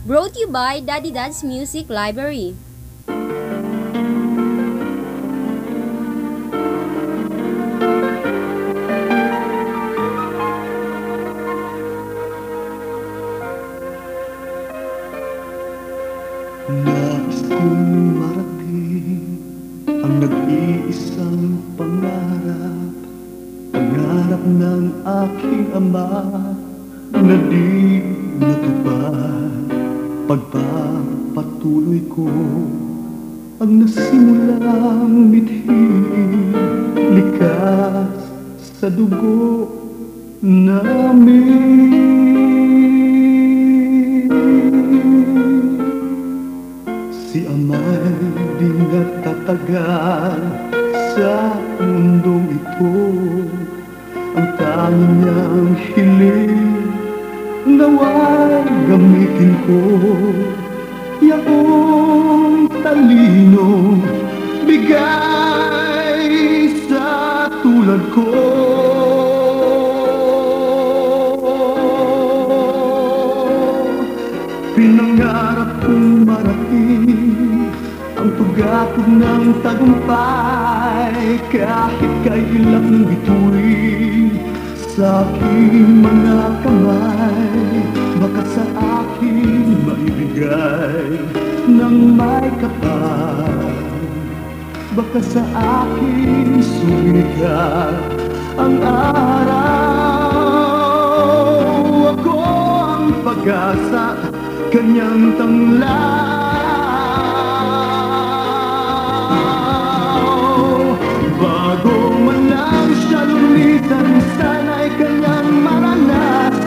Brought to you by Daddy Dad's Music Library. Nais kong marating ang nag-iisang pangarap, pangarap ng aking ama na di natupad. Pagpapatuloy ko ang nasimulang mithiin, likas sa dugo namin. Si ama'y di natatagal sa mundong ito, ang tanging niyang hiling nawa'y gamitin ko. Yaong talino bigay sa tulad ko. Pinangarap kong marating ang tugatog ng tagumpay, kahit kailap ng bituin sa aking mga kamay. Baka sa akin maibigay ng may kapal, baka sa akin sumikat ang araw. Ako ang pag-asa, kanyang tanglaw. Bago man lang siya lumisan, sana'y kanyang maranasan,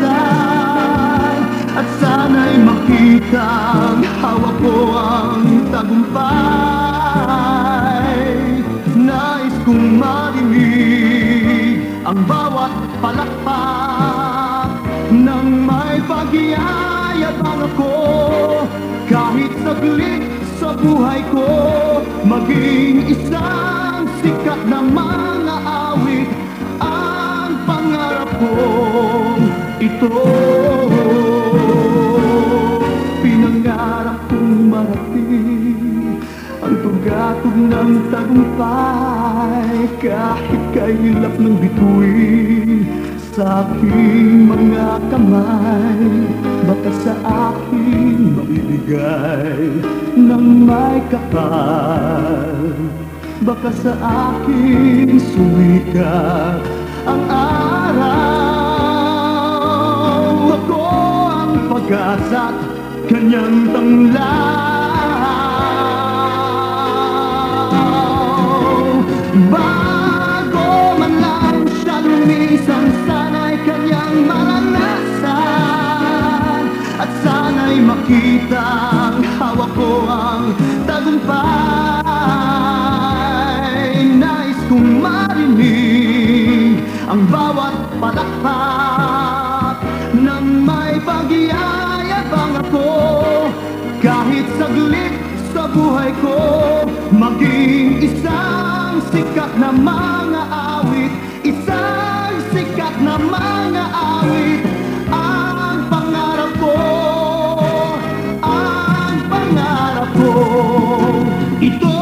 at sana'y makitang hawak ko ang tagumpay. Nais kong marinig ang bawat palakpak ng may pagyayabang ako, kahit saglit sa buhay ko maging isang sikat na mga awit ang pangarap kong ito. Pinangarap kong marating ang tugatog ng tagumpay, kahit kailap ng bituin sa aking mga kamay. Baka sa akin maibigay ng may kapal, baka sa akin sumikat ang araw. Ako ang pag-asa, kanyang tanglaw. Bago man lang siya lumisan, sana'y kanyang maranasan, at sana'y makitang hawak ko ang tagumpay. Nais kong marinig ang bawat palakpak ng may pagyayabang ako, kahit saglit sa buhay ko maging isang sikat na mga awit, isang sikat na mga awit ang pangarap ko, ang pangarap ko ito.